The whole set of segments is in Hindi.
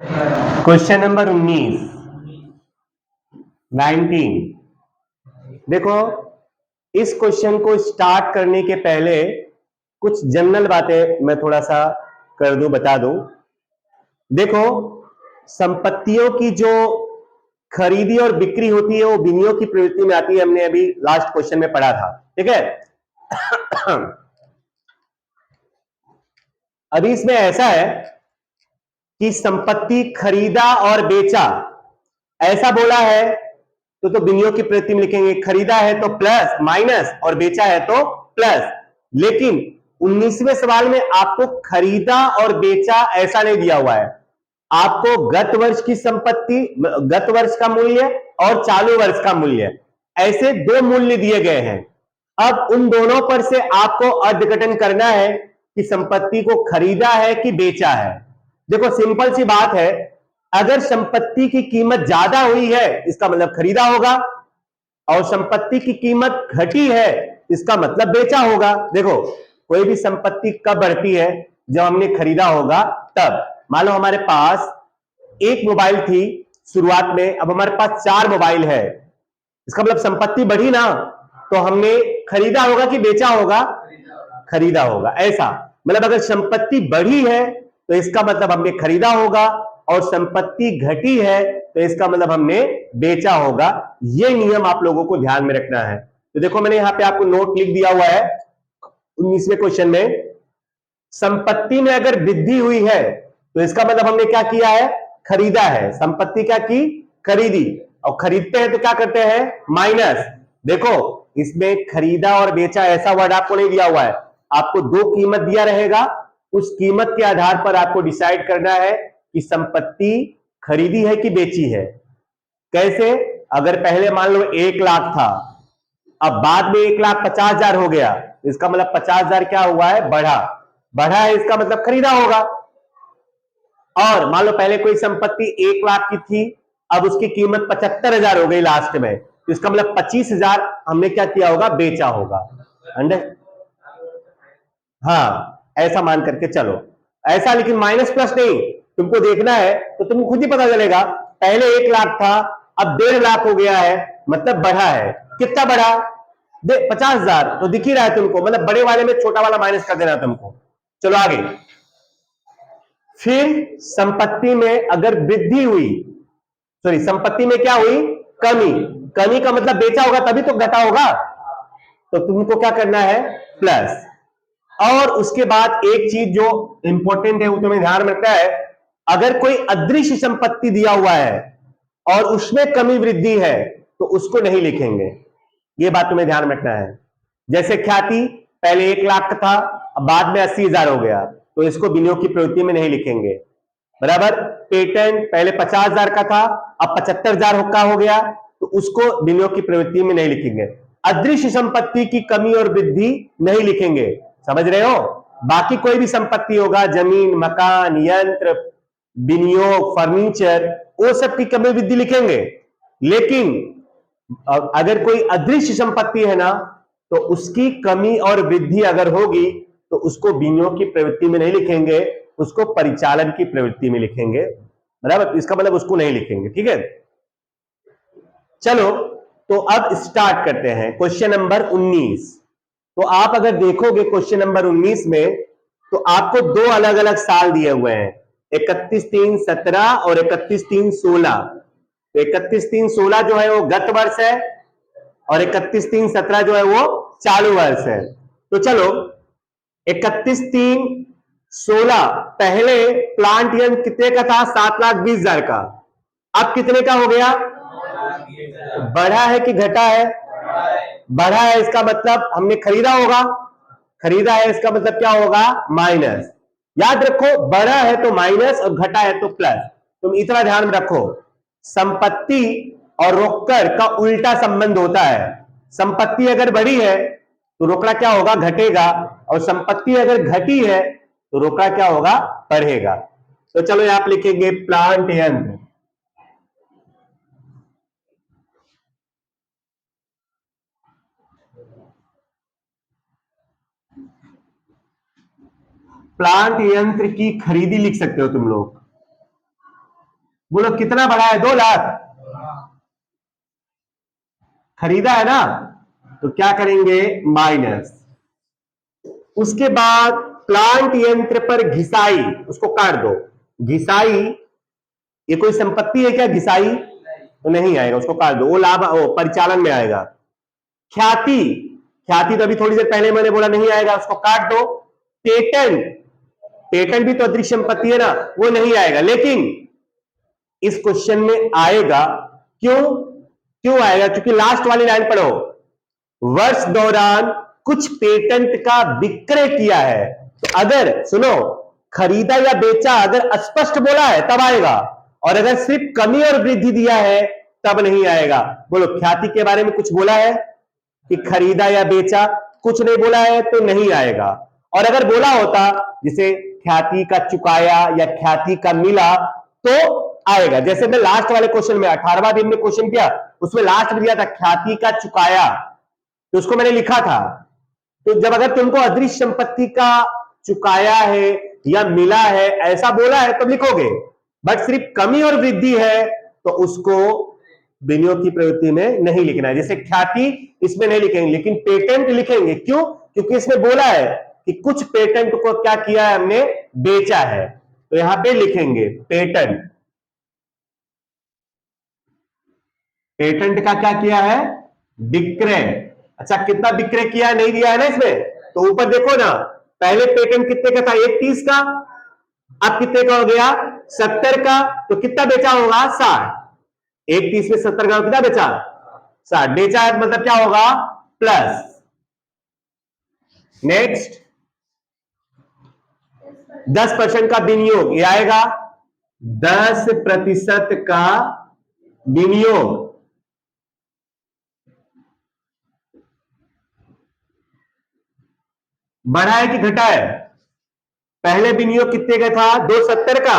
क्वेश्चन नंबर 19 देखो, इस क्वेश्चन को स्टार्ट करने के पहले कुछ जनरल बातें मैं थोड़ा सा कर दूं, बता दूं। देखो, संपत्तियों की जो खरीदी और बिक्री होती है वो विनियोग की प्रवृत्ति में आती है। हमने अभी लास्ट क्वेश्चन में पढ़ा था, ठीक है। अभी इसमें ऐसा है कि संपत्ति खरीदा और बेचा, ऐसा बोला है तो विनियोग की प्रवृत्ति में लिखेंगे। खरीदा है तो प्लस माइनस और बेचा है तो प्लस। लेकिन 19वें सवाल में आपको खरीदा और बेचा ऐसा नहीं दिया हुआ है। आपको गत वर्ष की संपत्ति, गत वर्ष का मूल्य और चालू वर्ष का मूल्य, ऐसे दो मूल्य दिए गए हैं। अब उन दोनों पर से आपको अर्धघटन करना है कि संपत्ति को खरीदा है कि बेचा है। देखो, सिंपल सी बात है, अगर संपत्ति की कीमत ज्यादा हुई है इसका मतलब खरीदा होगा, और संपत्ति की कीमत घटी है इसका मतलब बेचा होगा। देखो, कोई भी संपत्ति कब बढ़ती है? जब हमने खरीदा होगा तब। मान लो हमारे पास एक मोबाइल थी शुरुआत में, अब हमारे पास 4 मोबाइल है, इसका मतलब संपत्ति बढ़ी ना, तो हमने खरीदा होगा कि बेचा होगा? खरीदा होगा। ऐसा मतलब अगर संपत्ति बढ़ी है तो इसका मतलब हमने खरीदा होगा, और संपत्ति घटी है तो इसका मतलब हमने बेचा होगा। ये नियम आप लोगों को ध्यान में रखना है। तो देखो, मैंने यहां पे आपको नोट लिख दिया हुआ है 19वें क्वेश्चन में। संपत्ति में अगर वृद्धि हुई है तो इसका मतलब हमने क्या किया है? खरीदा है। संपत्ति क्या की? खरीदी। और खरीदते हैं तो क्या करते हैं? माइनस। देखो, इसमें खरीदा और बेचा ऐसा वर्ड आपको नहीं दिया हुआ है, आपको दो कीमत दिया रहेगा। उस कीमत के आधार पर आपको डिसाइड करना है कि संपत्ति खरीदी है कि बेची है। कैसे? अगर पहले मान लो 1 लाख था, अब बाद में 1,50,000 हो गया, इसका मतलब 50,000 क्या हुआ है? बढ़ा। बढ़ा है इसका मतलब खरीदा होगा। और मान लो पहले कोई संपत्ति 1 लाख की थी, अब उसकी कीमत 75,000 हो गई लास्ट में, तो इसका मतलब 25,000 हमने क्या किया होगा? बेचा होगा। अंडर हाँ, ऐसा मान करके चलो। ऐसा, लेकिन माइनस प्लस नहीं, तुमको देखना है तो तुमको खुद ही पता चलेगा। पहले 1 लाख था, अब 1.5 लाख हो गया है, मतलब बढ़ा है। कितना बढ़ा? 50,000। तो दिख ही रहा है तुमको, मतलब बड़े वाले में छोटा वाला माइनस कर देना तुमको। चलो आगे। फिर संपत्ति में अगर वृद्धि हुई, सॉरी, संपत्ति में क्या हुई? कमी। कमी का मतलब बेचा होगा तभी तो घटा होगा, तो तुमको क्या करना है? प्लस। और उसके बाद एक चीज जो इंपॉर्टेंट है वो तुम्हें ध्यान में रखना है, अगर कोई अदृश्य संपत्ति दिया हुआ है और उसमें कमी वृद्धि है तो उसको नहीं लिखेंगे। ये बात तुम्हें ध्यान में रखना है। जैसे ख्याति, पहले 1 लाख का था, अब बाद में 80,000 हो गया, तो इसको विनियोग की प्रवृत्ति में नहीं लिखेंगे। बराबर। पेटेंट पहले 50,000 का था, अब 75,000 का हो गया, तो उसको विनियोग की प्रवृत्ति में नहीं लिखेंगे। अदृश्य संपत्ति की कमी और वृद्धि नहीं लिखेंगे, समझ रहे हो? बाकी कोई भी संपत्ति होगा, जमीन, मकान, यंत्र, विनियोग, फर्नीचर, वो सब की कमी वृद्धि लिखेंगे। लेकिन अगर कोई अदृश्य संपत्ति है ना, तो उसकी कमी और वृद्धि अगर होगी तो उसको विनियोग की प्रवृत्ति में नहीं लिखेंगे, उसको परिचालन की प्रवृत्ति में लिखेंगे। बराबर, इसका मतलब उसको नहीं लिखेंगे, ठीक है। चलो, तो अब स्टार्ट करते हैं क्वेश्चन नंबर 19। तो आप अगर देखोगे क्वेश्चन नंबर 19 में, तो आपको दो अलग अलग साल दिए हुए हैं, 31/3/17 और 31/3/16। तो 31/3/16 जो है वो गत वर्ष है, और 31/3/17 जो है वो चालू वर्ष है। तो चलो, 31/3/16 पहले प्लांट यंत्र कितने का था? 7,20,000 का। अब कितने का हो गया? बढ़ा है कि घटा है? बढ़ा है, इसका मतलब हमने खरीदा होगा। खरीदा है इसका मतलब क्या होगा? माइनस। याद रखो, बढ़ा है तो माइनस और घटा है तो प्लस। तुम इतना ध्यान में रखो, संपत्ति और रोकड़ का उल्टा संबंध होता है। संपत्ति अगर बढ़ी है तो रोकड़ा क्या होगा? घटेगा, और संपत्ति अगर घटी है तो रोकड़ा क्या होगा? बढ़ेगा। तो चलो यहां आप लिखेंगे प्लांट यंत्र। प्लांट यंत्र की खरीदी लिख सकते हो तुम लोग। बोलो कितना बढ़ा है? 2 लाख खरीदा है ना, तो क्या करेंगे? माइनस। उसके बाद प्लांट यंत्र पर घिसाई, उसको काट दो। घिसाई ये कोई संपत्ति है क्या? घिसाई तो नहीं आएगा, उसको काट दो, वो लाभ वो परिचालन में आएगा। ख्याति, ख्याति तो अभी थोड़ी देर पहले मैंने बोला नहीं आएगा, उसको काट दो। पेटेंट, पेटेंट भी तो अदृश्य संपत्ति है ना, वो नहीं आएगा। लेकिन इस क्वेश्चन में आएगा। क्यों? क्यों आएगा? क्योंकि लास्ट वाली लाइन पढ़ो, वर्ष दौरान कुछ पेटेंट का विक्रय किया है। तो अगर सुनो, खरीदा या बेचा अगर स्पष्ट बोला है तब आएगा, और अगर सिर्फ कमी और वृद्धि दिया है तब नहीं आएगा। बोलो ख्याति के बारे में कुछ बोला है कि खरीदा या बेचा? कुछ नहीं बोला है तो नहीं आएगा। और अगर बोला होता जिसे ख्याति का चुकाया या ख्याति का मिला तो आएगा। जैसे मैं लास्ट वाले क्वेश्चन में 18वां दिन में क्वेश्चन किया, उसमें लास्ट में दिया था ख्याति का चुकाया, तो उसको मैंने लिखा था। तो जब अगर तुमको अदृश्य संपत्ति का चुकाया है या मिला है ऐसा बोला है तब लिखोगे, बट सिर्फ कमी और वृद्धि है तो उसको विनियोग की प्रवृत्ति में नहीं लिखना है। जैसे ख्याति इसमें नहीं लिखेंगे, लेकिन पेटेंट लिखेंगे। क्यों? क्योंकि इसमें बोला है कि कुछ पेटेंट को क्या किया है? हमने बेचा है, तो यहां पे लिखेंगे पेटेंट। पेटेंट का क्या किया है? विक्रय। अच्छा, कितना विक्रय किया है नहीं दिया है ना इसमें, तो ऊपर देखो ना, पहले पेटेंट कितने का था? 130 का। अब कितने का हो गया? 70 का। तो कितना बेचा होगा? 60। 130 में 70 का कितना बेचा? 60 बेचा है, मतलब क्या होगा? प्लस। नेक्स्ट 10% का विनियोग, ये आएगा 10% का विनियोग। बढ़ा है कि घटा है? पहले विनियोग कितने का था? 270 का,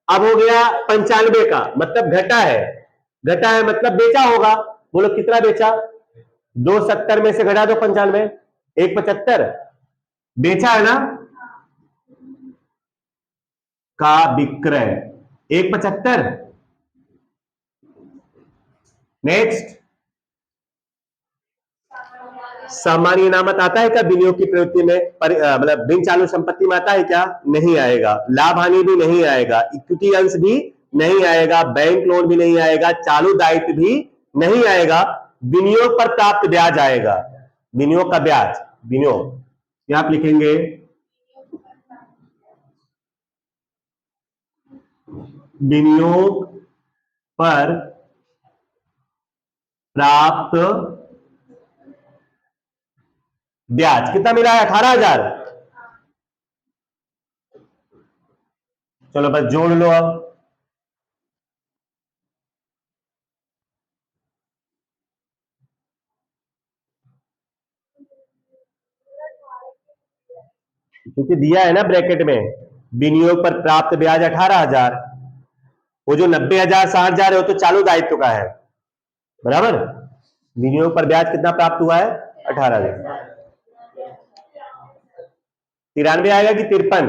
अब हो गया 95 का, मतलब घटा है। घटा है मतलब बेचा होगा। बोलो कितना बेचा? 270 में से घटा दो 95, 175। बेचा है ना, का विक्रय 175। नेक्स्ट सामान्य इनामत आता है क्या विनियोग की प्रवृत्ति में? मतलब बिन चालू संपत्ति में आता है क्या? नहीं आएगा। लाभ हानि भी नहीं आएगा, इक्विटी अंश भी नहीं आएगा, बैंक लोन भी नहीं आएगा, चालू दायित्व भी नहीं आएगा। विनियोग पर प्राप्त ब्याज आएगा, विनियोग का ब्याज। विनियोग यहां आप लिखेंगे विनियोग पर प्राप्त ब्याज। कितना मिला है? 18,000। चलो बस जोड़ लो अब। क्योंकि दिया है ना ब्रैकेट में, विनियोग पर प्राप्त ब्याज 18,000। वो जो 90,000 60,000 है वो तो चालू दायित्व का है, बराबर। विनियोग पर ब्याज कितना प्राप्त हुआ है? 18,000। 93 आएगा कि 53?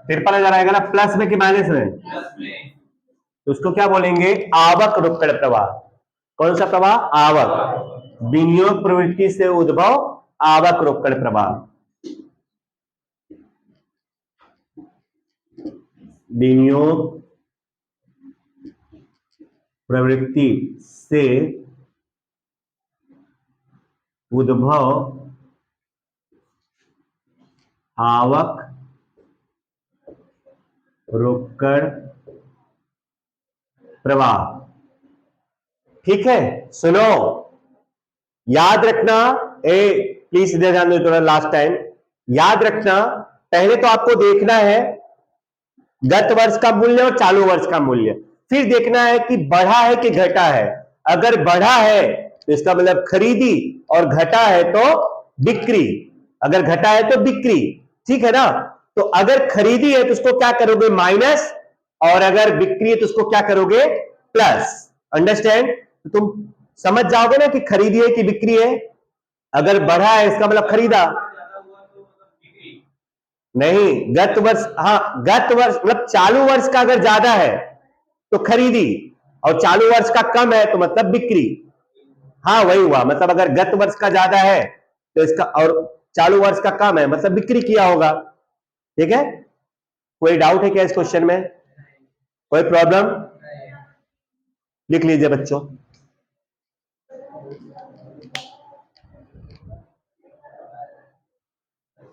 53,000 आएगा ना, प्लस में कि माइनस में? तो उसको क्या बोलेंगे? आवक रोकड़ प्रवाह। कौन सा प्रवाह? आवक। विनियोग प्रवृत्ति से उद्भव आवक रोकड़ प्रवाह। विनियोग प्रवृत्ति से उद्भव आवक रोकड़ प्रवाह। ठीक है, सुनो याद रखना, प्लीज ध्यान दो थोड़ा, लास्ट टाइम याद रखना। पहले तो आपको देखना है गत वर्ष का मूल्य और चालू वर्ष का मूल्य, फिर देखना है कि बढ़ा है कि घटा है। अगर बढ़ा है तो इसका मतलब खरीदी, और घटा है तो बिक्री। अगर घटा है तो बिक्री, ठीक है ना। तो अगर खरीदी है तो उसको क्या करोगे? माइनस, और अगर बिक्री है तो उसको क्या करोगे? प्लस। अंडरस्टैंड? तो तुम समझ जाओगे ना कि खरीदी है कि बिक्री है। अगर बढ़ा है इसका मतलब खरीदा, नहीं, गत वर्ष, हाँ गत वर्ष मतलब चालू वर्ष का अगर ज्यादा है तो खरीदी, और चालू वर्ष का कम है तो मतलब बिक्री। हाँ वही हुआ, मतलब अगर गत वर्ष का ज्यादा है तो इसका, और चालू वर्ष का कम है मतलब बिक्री किया होगा। ठीक है, कोई डाउट है क्या इस क्वेश्चन में? कोई प्रॉब्लम? लिख लीजिए बच्चों।